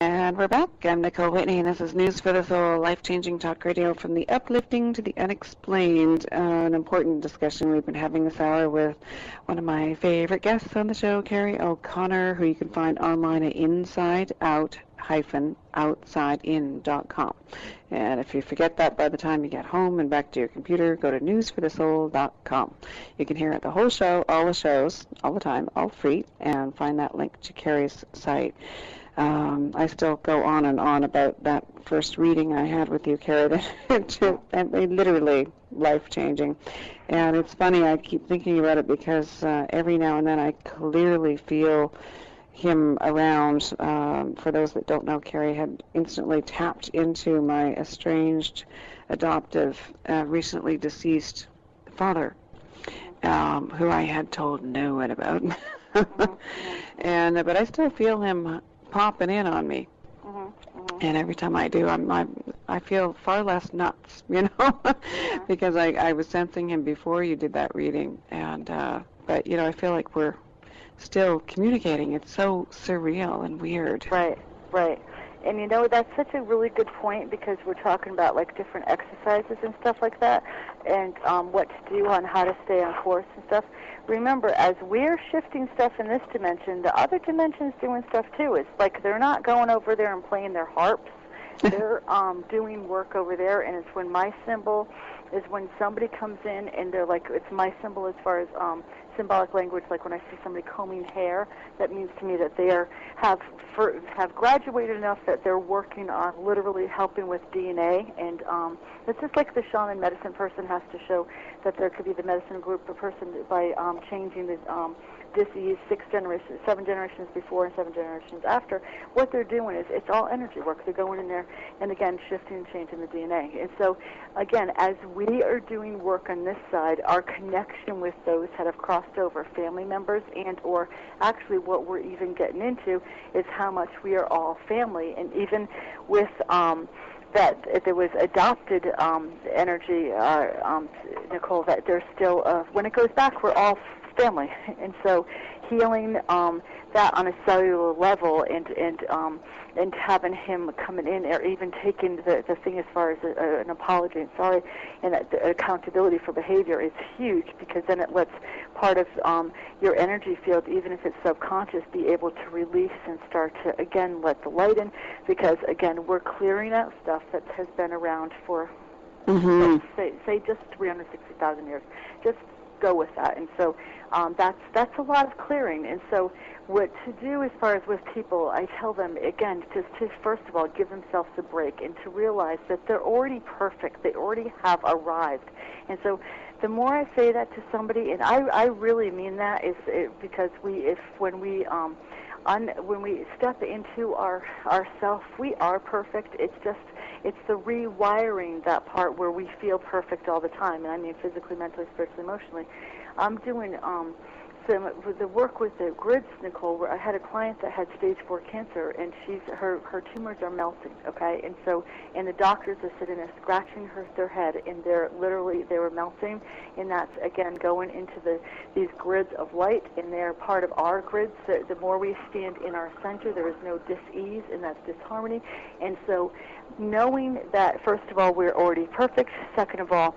B: And we're back. I'm Nicole Whitney, and this is News for the Soul, life-changing talk radio from the uplifting to the unexplained. An important discussion we've been having this hour with one of my favorite guests on the show, Carrie O'Connor, who you can find online at insideout-outsidein.com. And if you forget that by the time you get home and back to your computer, go to newsforthesoul.com. You can hear the whole show, all the shows, all the time, all free, and find that link to Carrie's site. I still go on and on about that first reading I had with you, Carrie. Literally life-changing. And it's funny, I keep thinking about it because every now and then I clearly feel him around. For those that don't know, Carrie had instantly tapped into my estranged, adoptive, recently deceased father, who I had told no one about. But I still feel him popping in on me, and every time I do, I feel far less nuts, because I was sensing him before you did that reading, and but I feel like we're still communicating. It's so surreal and weird.
C: Right. And that's such a really good point, because we're talking about like different exercises and stuff like that, and what to do on how to stay on course and stuff. Remember, as we're shifting stuff in this dimension, the other dimension's doing stuff too. It's like they're not going over there and playing their harps They're doing work over there, and it's when my symbol is when somebody comes in and they're like, it's my symbol as far as symbolic language. Like when I see somebody combing hair, that means to me that they have graduated enough that they're working on literally helping with DNA. And it's just like the shaman medicine person has to show that there could be the medicine group a person by changing the disease 7 generations before and 7 generations after. What they're doing is it's all energy work. They're going in there and again shifting and changing the DNA. And so again, as we are doing work on this side, our connection with those that have crossed over, family members, and or actually what we're even getting into is how much we are all family. And even with that there was adopted energy, Nicole, that there's still when it goes back, we're all family. And so healing that on a cellular level and having him coming in or even taking the thing as far as an apology and sorry and the accountability for behavior is huge, because then it lets part of your energy field, even if it's subconscious, be able to release and start to again let the light in, because again we're clearing out stuff that has been around for say just 360,000 years. Just go with that. And so that's a lot of clearing. And so what to do as far as with people, I tell them again just to first of all give themselves a break and to realize that they're already perfect. They already have arrived. And so the more I say that to somebody, and I really mean that, is because when we step into our self, we are perfect. It's the rewiring that part where we feel perfect all the time, and I mean physically, mentally, spiritually, emotionally. I'm doing the work with the grids, Nicole, where I had a client that had stage 4 cancer, and her tumors are melting, okay? And so, and the doctors are sitting there scratching their head, and they were melting, and that's, again, going into these grids of light, and they're part of our grids. The more we stand in our center, there is no dis-ease, and that's disharmony. And so knowing that, first of all, we're already perfect, second of all,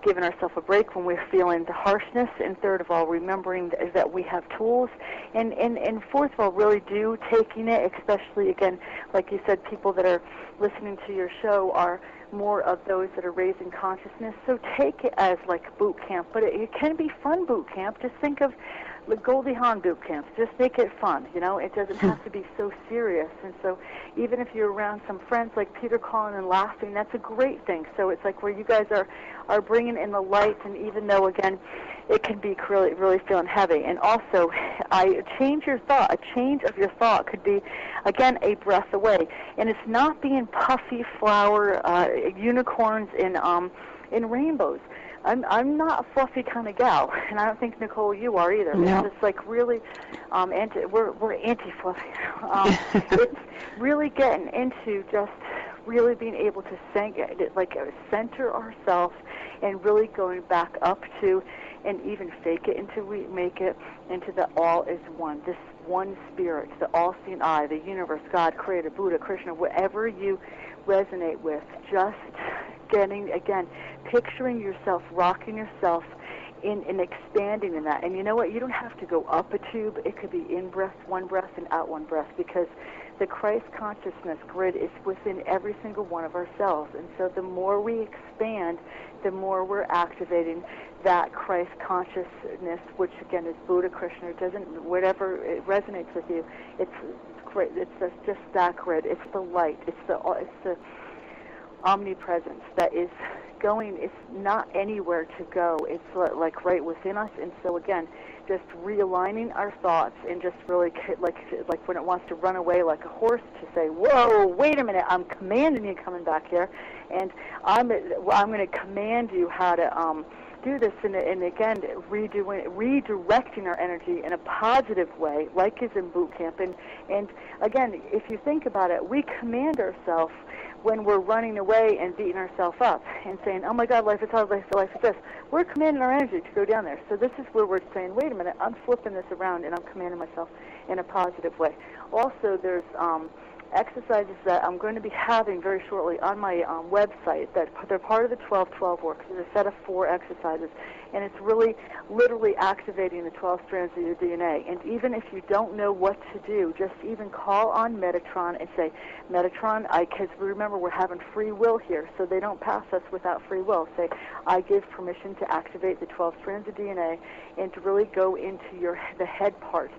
C: giving ourselves a break when we're feeling the harshness, and third of all, remembering that we have tools, and fourth of all, really taking it, especially, again, like you said, people that are listening to your show are more of those that are raising consciousness, so take it as like boot camp, but it can be fun boot camp. Just think of the Goldie Hawn boot camps. Just make it fun, it doesn't have to be so serious. And so even if you're around some friends like Peter calling and laughing, that's a great thing. So it's like where you guys are bringing in the light, and even though, again, it can be really, really feeling heavy. And also, a change of your thought could be, again, a breath away. And it's not being puffy flower unicorns in rainbows. I'm not a fluffy kind of gal, and I don't think, Nicole, you are either. No. It's just like really, we're anti-fluffy. It's really getting into just really being able to center ourselves and really going back up to and even fake it until we make it into the all is one, this one spirit, the all-seeing eye, the universe, God, Creator, Buddha, Krishna, whatever you resonate with, just getting, again, picturing yourself, rocking yourself in expanding in that. And you know what? You don't have to go up a tube. It could be in breath, one breath, and out one breath, because the Christ consciousness grid is within every single one of our cells. And so the more we expand, the more we're activating that Christ consciousness, which again is Buddha, Krishna, whatever it resonates with you. It's great. It's just that grid. It's the light. It's the omnipresence that is going. It's not anywhere to go. It's like right within us. And so again, just realigning our thoughts and just really like when it wants to run away like a horse, to say, whoa, wait a minute, I'm commanding you coming back here, and I'm going to command you how to do this, and again, redirecting our energy in a positive way, like is in boot camp. And again, if you think about it, we command ourselves when we're running away and beating ourselves up and saying, oh my God, life is hard, life is this. We're commanding our energy to go down there. So this is where we're saying, wait a minute, I'm flipping this around and I'm commanding myself in a positive way. Also, there's exercises that I'm going to be having very shortly on my website. That they're part of the 12-12 work. There's a set of 4 exercises, and it's really literally activating the 12 strands of your DNA. And even if you don't know what to do, just even call on Metatron and say, Metatron, because remember we're having free will here, so they don't pass us without free will. Say, I give permission to activate the 12 strands of DNA and to really go into the head part,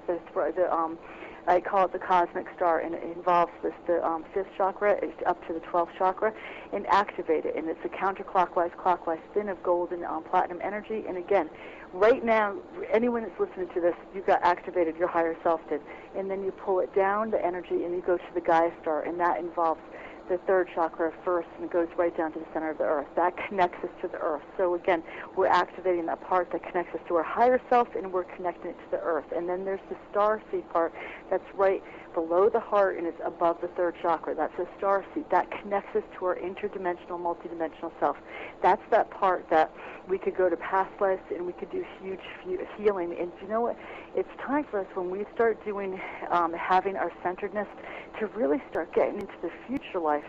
C: I call it the cosmic star, and it involves the 5th chakra up to the 12th chakra, and activate it. And it's a counterclockwise, clockwise spin of golden platinum energy. And again, right now, anyone that's listening to this, you got activated, your higher self did. And then you pull it down, the energy, and you go to the Gaia star, and that involves the 3rd chakra first, and it goes right down to the center of the earth. That connects us to the earth. So again, we're activating that part that connects us to our higher self, and we're connecting it to the earth. And then there's the star seed part that's right below the heart, and it's above the 3rd chakra. That's the star seed. That connects us to our interdimensional, multidimensional self. That's that part that we could go to past lives, and we could do huge healing. And you know what? It's time for us, when we start doing, having our centeredness, to really start getting into the future life.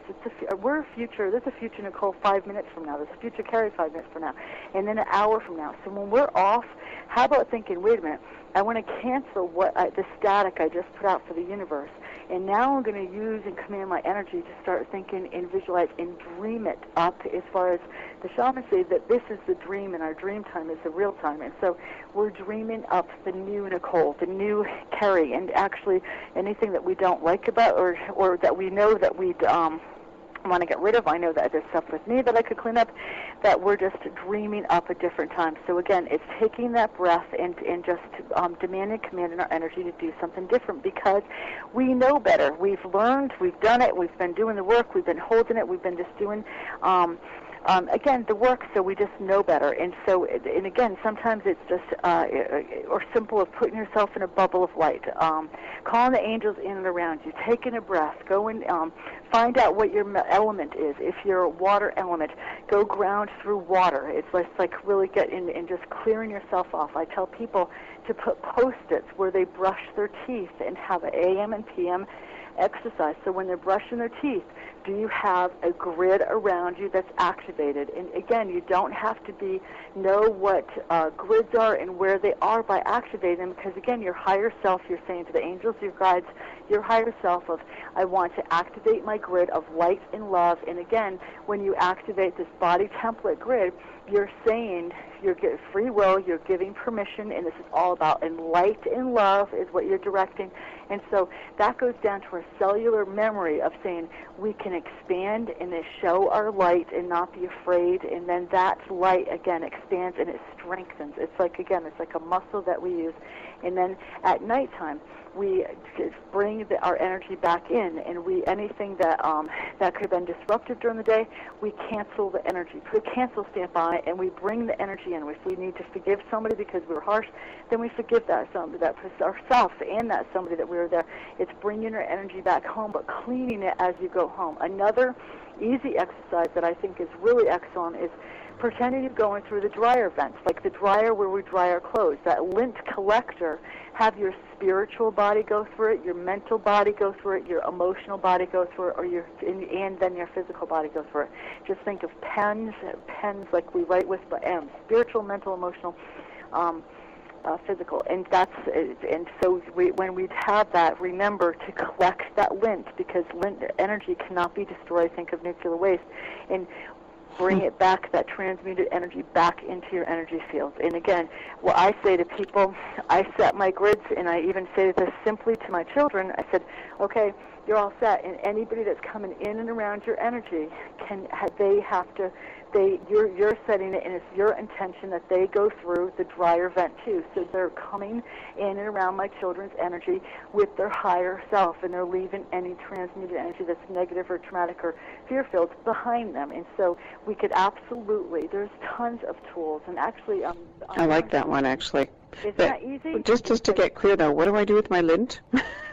C: We're a future. There's a future, Nicole, 5 minutes from now. There's a future, Carrie, 5 minutes from now, and then an hour from now. So when we're off, how about thinking, wait a minute, I want to cancel the static I just put out for the universe, and now I'm going to use and command my energy to start thinking and visualize and dream it up. As far as the shamans say, that this is the dream, and our dream time is the real time. And so we're dreaming up the new Nicole, the new Carrie, and actually anything that we don't like about or that we know that we'd want to get rid of. I know that there's stuff with me that I could clean up, that we're just dreaming up a different time. So again, it's taking that breath and just demanding, commanding our energy to do something different, because we know better. We've learned, we've done it, we've been doing the work, we've been holding it, we've been just doing again, the work, so we just know better. And so, and again, sometimes it's just, or simple of putting yourself in a bubble of light, calling the angels in and around you, taking a breath, go and find out what your element is. If you're a water element, go ground through water. It's like really get in and just clearing yourself off. I tell people to put Post-its where they brush their teeth and have an AM and PM exercise. So when they're brushing their teeth, do you have a grid around you that's activated? And again, you don't have to know what grids are and where they are by activating them, because again, your higher self, you're saying to the angels, your guides, your higher self of, I want to activate my grid of light and love. And again, when you activate this body template grid, you're saying, you're getting free will, you're giving permission, and this is all about, and light and love is what you're directing. And so that goes down to our cellular memory of saying we can expand and show our light and not be afraid, and then that light again expands and it strengthens. It's like, again, it's like a muscle that we use. And then at nighttime, we bring our energy back in, and anything that that could have been disruptive during the day, we cancel the energy, put a cancel stamp on it, and we bring the energy in. If we need to forgive somebody because we were harsh, then we forgive that somebody, that ourselves, and that somebody that we were there. It's bringing our energy back home, but cleaning it as you go home. Another easy exercise that I think is really excellent is pretending you're going through the dryer vents, like the dryer where we dry our clothes. That lint collector, have your spiritual body go through it, your mental body go through it, your emotional body go through it, and then your physical body go through it. Just think of pens like we write with, but spiritual, mental, emotional, physical, and so when we have that, remember to collect that lint, because lint energy cannot be destroyed. Think of nuclear waste, and bring it back, that transmuted energy back into your energy field. And again, what I say to people, I set my grids, and I even say this simply to my children. I said, okay, you're all set, and anybody that's coming in and around your energy, you're setting it, and it's your intention that they go through the dryer vent too. So they're coming in and around my children's energy with their higher self, and they're leaving any transmuted energy that's negative or traumatic or fear-filled behind them. And so we could absolutely, there's tons of tools, and actually...
B: I like that one, actually.
C: Isn't that easy?
B: Just to get clear, though, what do I do with my lint?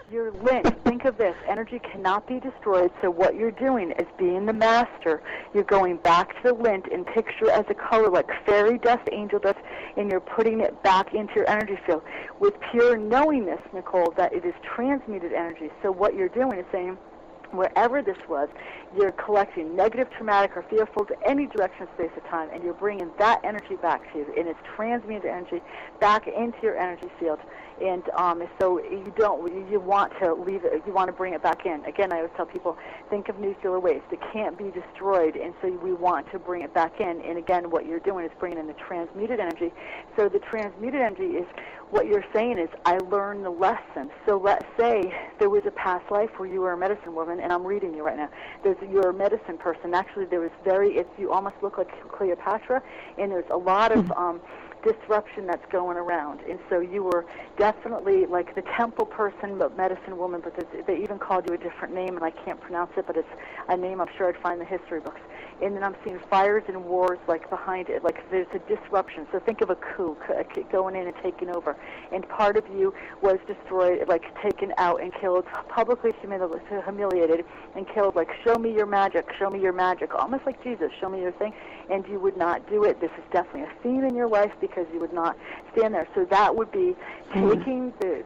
C: Your lint, think of this, energy cannot be destroyed, so what you're doing is being the master. You're going back to the lint and picture as a color like fairy dust, angel dust, and you're putting it back into your energy field with pure knowingness, Nicole, that it is transmuted energy. So what you're doing is saying, wherever this was, you're collecting negative, traumatic, or fearful to any direction, space, or time, and you're bringing that energy back to you, and it's transmuted energy back into your energy field. And so you want to leave it, you want to bring it back in. Again, I always tell people, think of nuclear waste. It can't be destroyed, and so we want to bring it back in. And again, what you're doing is bringing in the transmuted energy. So the transmuted energy is, what you're saying is, I learned the lesson. So let's say there was a past life where you were a medicine woman, and I'm reading you right now. You're a medicine person. Actually, you almost look like Cleopatra, and there's a lot of disruption that's going around. And so you were definitely like the temple person, but medicine woman, but they even called you a different name, and I can't pronounce it, but it's a name I'm sure I'd find in the history books. And then I'm seeing fires and wars like behind it, like there's a disruption. So think of a coup going in and taking over. And part of you was destroyed, like taken out and killed, publicly humiliated and killed, like, show me your magic, almost like Jesus, show me your thing. And you would not do it. This is definitely a theme in your life because you would not stand there. So that would be taking, the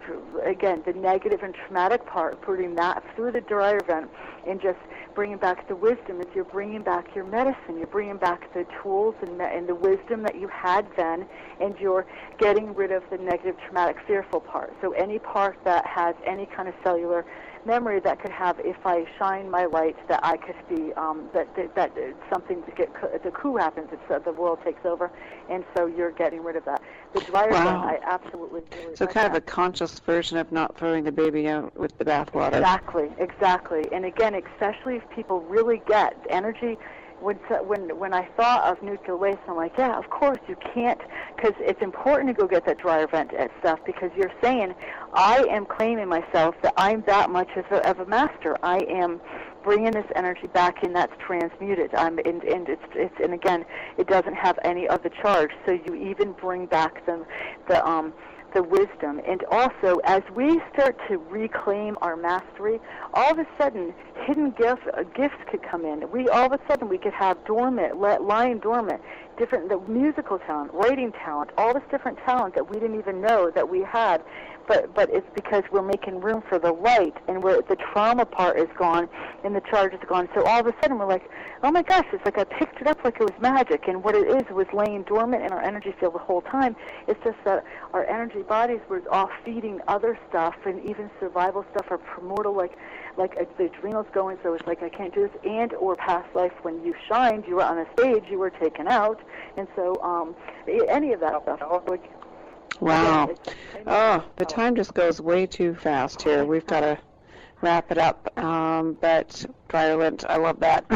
C: negative and traumatic part, putting that through the dryer vent, and just bringing back the wisdom. As you're bringing back your medicine, you're bringing back the tools and the wisdom that you had then, and you're getting rid of the negative, traumatic, fearful part. So any part that has any kind of cellular memory that could have, if I shine my light, that I could be, that something to get, the coup happens, the world takes over, and so you're getting rid of that. The dryer vent, I absolutely do.
B: So kind of a conscious version of not throwing the baby out with the bathwater.
C: Exactly. And again, especially if people really get energy. When I thought of nuclear waste, I'm like, yeah, of course you can't, because it's important to go get that dryer vent stuff, because you're saying, I am claiming myself that I'm that much of a master. I am bringing this energy back in that's transmuted. And again, it doesn't have any of the charge. So you even bring back the wisdom. And also, as we start to reclaim our mastery, all of a sudden hidden gifts could come in. All of a sudden we could have lying dormant, the musical talent, writing talent, all this different talent that we didn't even know that we had. But it's because we're making room for the light, and the trauma part is gone and the charge is gone. So all of a sudden we're like, oh my gosh, it's like I picked it up like it was magic. And what it was laying dormant in our energy field the whole time. It's just that our energy bodies were off feeding other stuff, and even survival stuff, or primordial, like the adrenals going. So it's like, I can't do this. And or past life, when you shined, you were on a stage, you were taken out. And so any of that stuff.
B: Wow. Oh, the time just goes way too fast here. We've got to wrap it up. But Dryervent, I love that.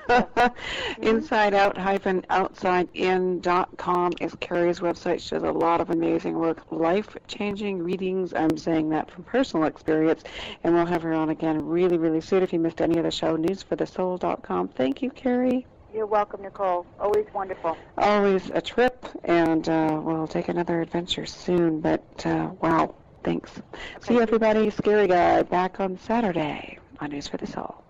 B: InsideOut-OutsideIn.com is Carrie's website. She does a lot of amazing work, life-changing readings. I'm saying that from personal experience. And we'll have her on again really, really soon. If you missed any of the show, newsforthesoul.com. Thank you, Carrie.
C: You're welcome, Nicole. Always wonderful.
B: Always a trip, and we'll take another adventure soon. But, wow, thanks. See you, everybody. Scary Guy back on Saturday on News for the Soul.